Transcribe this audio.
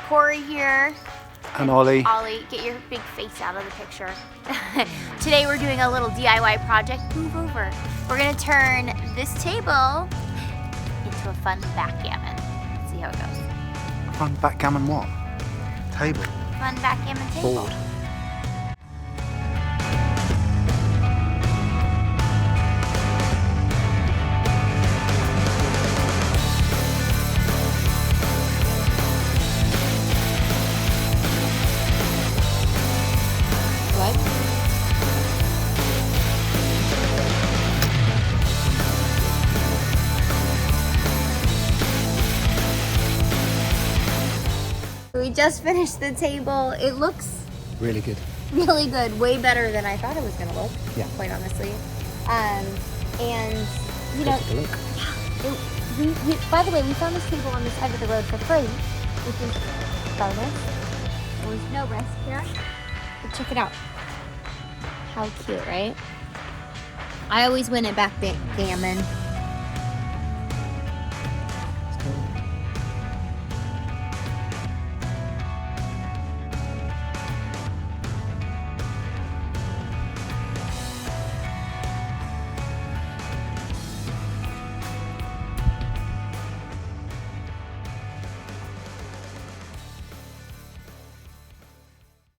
Corey here. And Ollie. Ollie, get your big face out of the picture. Today we're doing a little DIY project. Move over. We're gonna turn this table into a fun backgammon. Let's see how it goes. Fun backgammon what? Table. Fun backgammon table. Board. We just finished the table. It looks Really good. really good, way better than I thought it was gonna look. Yeah. Quite honestly. And you know, Take a look. we by the way, we found this table on the side of the road for free, which is bonus. There was no risk here. But check it out. How cute, right? I always win at backgammon.